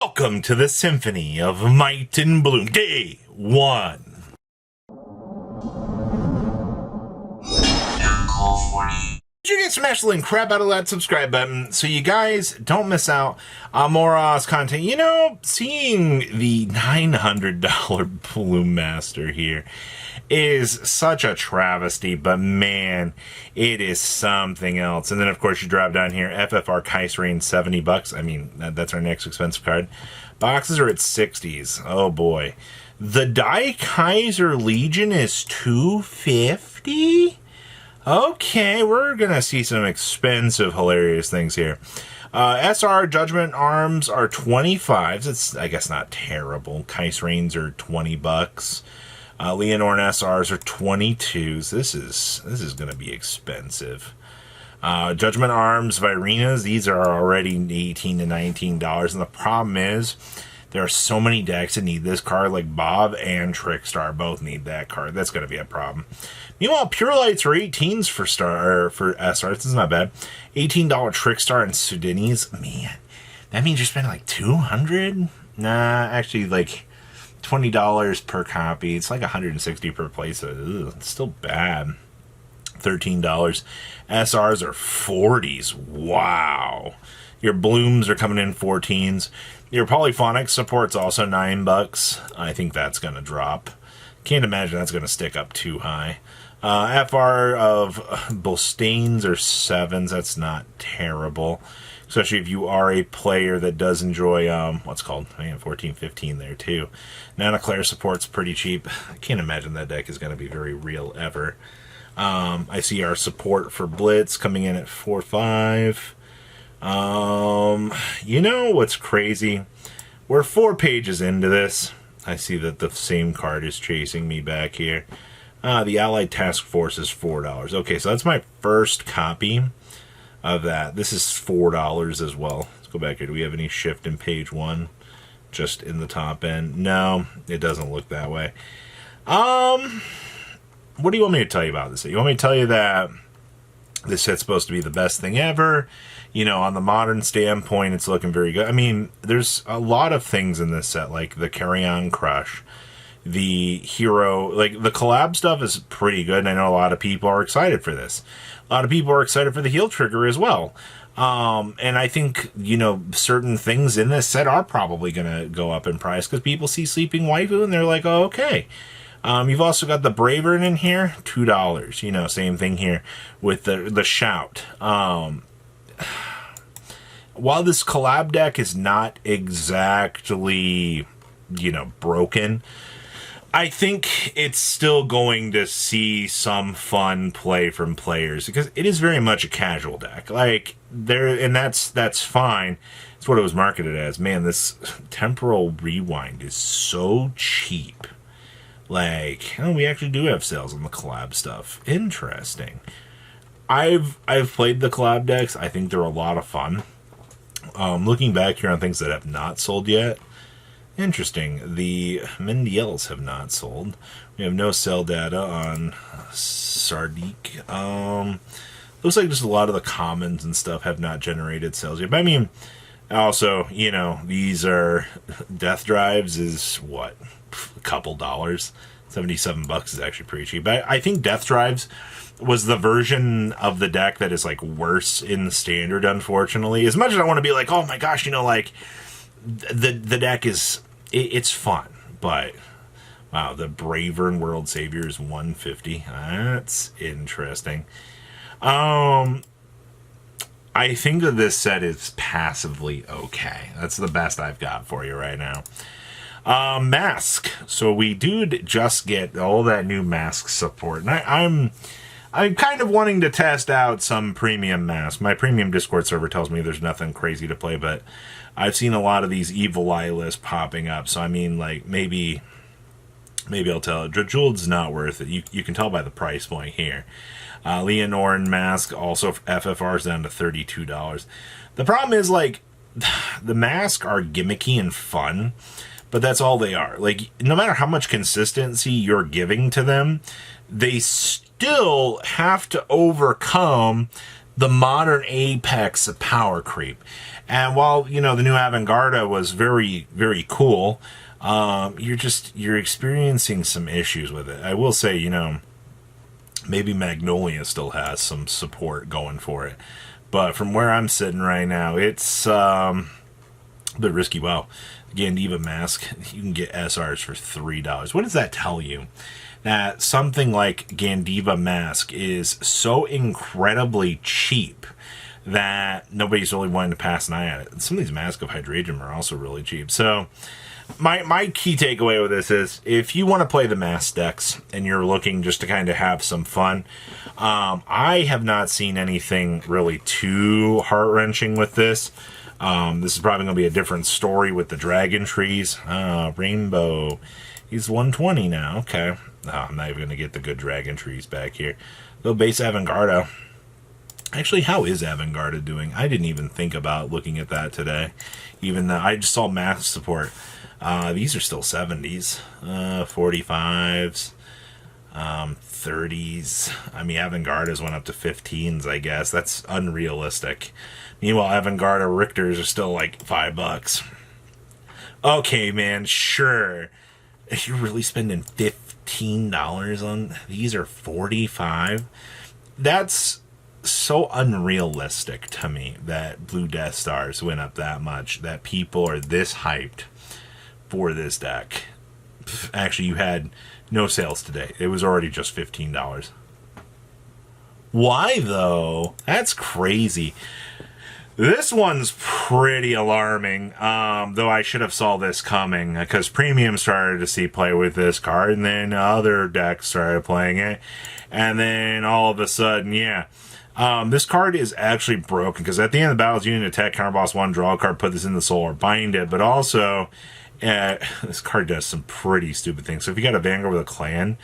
Welcome to the Symphony of Might and Bloom, Day 1. You can smash the link, crap out of that subscribe button so you guys don't miss out on more content. You know, seeing the $900 Bloom Master here is such a travesty, but man, it is something else. And then, of course, you drop down here, FFR Kaiser $70. I mean, that's our next expensive card. Boxes are at 60s. Oh boy. The Die Kaiser Legion is $250. Okay, we're gonna see some expensive, hilarious things here. SR Judgment Arms are 25s. It's, I guess, not terrible. Kaiserines are $20. Leonorn SRs are 22s. This is gonna be expensive. Judgment Arms Virenas, these are already $18 to $19, and the problem is there are so many decks that need this card, like Bob and Trickstar both need that card. That's going to be a problem. Meanwhile, Pure Lights are 18s for SR. This is not bad. $18 Trickstar and Sudinis. Man, that means you're spending like $200? Nah, actually like $20 per copy. It's like $160 per place. Ugh, it's still bad. $13. SRs are 40s. Wow. Your Blooms are coming in 14s. Your Polyphonic support's also $9. I think that's going to drop. Can't imagine that's going to stick up too high. FR of Bostains are 7s. That's not terrible. Especially if you are a player that does enjoy, what's called, 14, 15 there too. Nana Claire support's pretty cheap. I can't imagine that deck is going to be very real ever. I see our support for Blitz coming in at 4-5. You know what's crazy? We're 4 pages into this. I see that the same card is chasing me back here. The Allied Task Force is $4. Okay, so that's my first copy of that. This is $4 as well. Let's go back here. Do we have any shift in page 1? Just in the top end? No, it doesn't look that way. What do you want me to tell you about this? You want me to tell you that this set's supposed to be the best thing ever? You know, on the modern standpoint, it's looking very good. I mean, there's a lot of things in this set, like the Carry On Crush, the Hero, like the collab stuff is pretty good, and I know a lot of people are excited for this. A lot of people are excited for the Heal Trigger as well. And I think, you know, certain things in this set are probably going to go up in price because people see Sleeping Waifu and they're like, oh, okay. You've also got the Bravern in here, $2. You know, same thing here with the Shout. While this collab deck is not exactly, you know, broken, I think it's still going to see some fun play from players because it is very much a casual deck. Like and that's fine. It's what it was marketed as. Man, this Temporal Rewind is so cheap. Like, oh, we actually do have sales on the collab stuff. Interesting. I've played the collab decks. I think they're a lot of fun. Looking back here on things that have not sold yet. Interesting. The Mendiels have not sold. We have no sell data on Sardik. Looks like just a lot of the commons and stuff have not generated sales yet. But I mean, also, you know, these are Death Drives is what? A couple dollars. $77 is actually pretty cheap. But I think Death Drives was the version of the deck that is like worse in standard, unfortunately. As much as I want to be like, oh my gosh, you know, like the deck is it's fun, but wow, the Bravern World Savior is $150. That's interesting. I think that this set is passively okay. That's the best I've got for you right now. Mask. So we do just get all that new mask support, and I'm kind of wanting to test out some premium mask. My premium Discord server tells me there's nothing crazy to play, but I've seen a lot of these Evil Eye lists popping up. So I mean, like maybe I'll tell it. Drajuld's not worth it. You can tell by the price point here. Leonorn mask also FFR's down to $32. The problem is like the masks are gimmicky and fun, but that's all they are. Like, no matter how much consistency you're giving to them, they still have to overcome the modern apex of power creep. And while, the new Avantgarde was very, very cool, you're experiencing some issues with it. I will say, maybe Magnolia still has some support going for it. But from where I'm sitting right now, it's a bit risky. Wow. Gandiva mask, you can get SRs for $3. What does that tell you? That something like Gandiva mask is so incredibly cheap that nobody's really wanting to pass an eye at it. And some of these Mask of Hydradium are also really cheap. So my key takeaway with this is, if you want to play the mask decks and you're looking just to kind of have some fun, I have not seen anything really too heart-wrenching with this. This is probably going to be a different story with the Dragon Trees. Rainbow. He's 120 now. Okay. I'm not even going to get the good Dragon Trees back here. The base Avantgarde. Actually, how is Avantgarde doing? I didn't even think about looking at that today. Even though I just saw math support. These are still 70s. 45s. 30s. I mean, Avantgarde's went up to 15s, I guess. That's unrealistic. Meanwhile, Avantgarde Richters are still like $5. Okay, man, sure. You're really spending $15 on these are 45. That's so unrealistic to me that Blue Death Stars went up that much, that people are this hyped for this deck. Actually, you had no sales today. It was already just $15. Why, though? That's crazy. This one's pretty alarming, though I should have saw this coming, because Premium started to see play with this card, and then other decks started playing it, and then all of a sudden, this card is actually broken, because at the end of the battle, you need to attack counterboss 1, draw a card, put this in the soul, or bind it, but also, this card does some pretty stupid things. So if you got a Vanguard with a clan,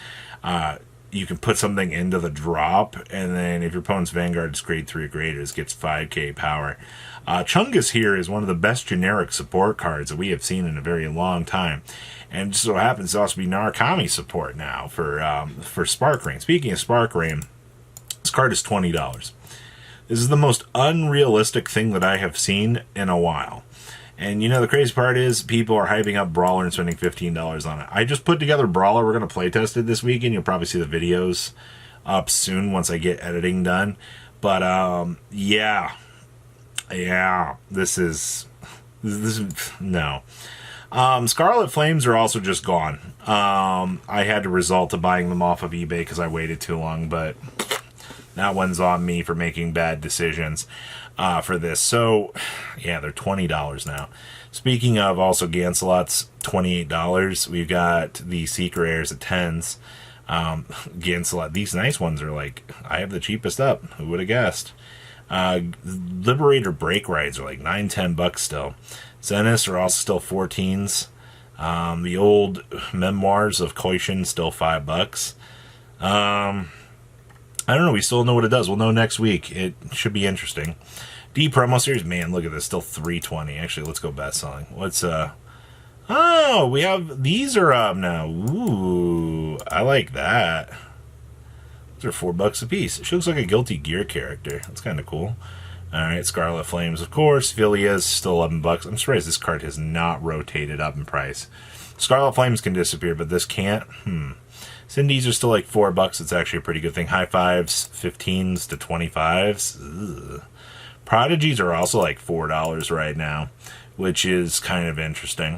you can put something into the drop, and then if your opponent's Vanguard is grade 3 or greater, it gets 5k power. Chungus here is one of the best generic support cards that we have seen in a very long time. And it just so happens to also be Narukami support now for Spark Rain. Speaking of Spark Rain, this card is $20. This is the most unrealistic thing that I have seen in a while. And the crazy part is people are hyping up Brawler and spending $15 on it. I just put together Brawler. We're going to play test it this weekend. You'll probably see the videos up soon once I get editing done. But this is no. Scarlet Flames are also just gone. I had to resort to buying them off of eBay because I waited too long, but that one's on me for making bad decisions. For this. So, they're $20 now. Speaking of also Gancelot's $28, we've got the Secret Rares at 10s. Gancelot, these nice ones are like, I have the cheapest up. Who would have guessed? Liberator Break Rides are like $9-10 still. Zeniths are also still 14s. The old Memoirs of Koishin still $5. I don't know. We still don't know what it does. We'll know next week. It should be interesting. D promo series, man, look at this. Still $3.20. Actually, let's go best selling. What's oh, we have these are up now. Ooh, I like that. Those are $4 a piece. She looks like a Guilty Gear character. That's kind of cool. All right, Scarlet Flames, of course. Philia's still $11. I'm surprised this card has not rotated up in price. Scarlet Flames can disappear, but this can't. Cindy's are still like $4. It's actually a pretty good thing. High fives, 15s to 25s. Ugh. Prodigies are also like $4 right now, which is kind of interesting.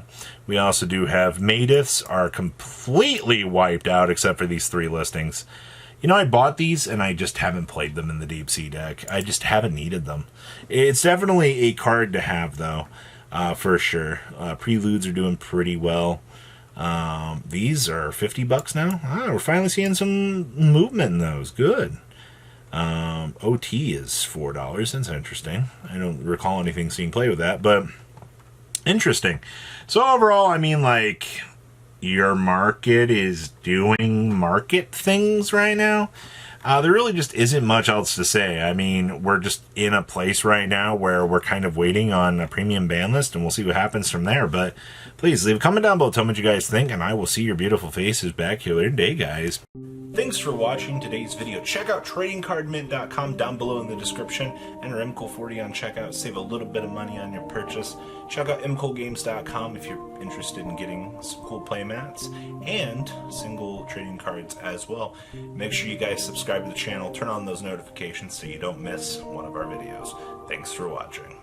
We also do have Maidiths are completely wiped out except for these 3 listings. I bought these and I just haven't played them in the Deep Sea deck. I just haven't needed them. It's definitely a card to have though, for sure. Preludes are doing pretty well. These are $50 now. We're finally seeing some movement in those. Good. OT is $4. That's interesting. I don't recall anything seeing play with that, but interesting. So overall, I mean, like, your market is doing market things right now. There really just isn't much else to say. I mean, we're just in a place right now where we're kind of waiting on a premium ban list, and we'll see what happens from there. But please leave a comment down below, tell me what you guys think, and I will see your beautiful faces back here later today, guys. Thanks for watching today's video. Check out tradingcardmint.com down below in the description. Enter MCOL40 on checkout. Save a little bit of money on your purchase. Check out mcolgames.com if you're interested in getting some cool play mats and single trading cards as well. Make sure you guys subscribe to the channel. Turn on those notifications so you don't miss one of our videos. Thanks for watching.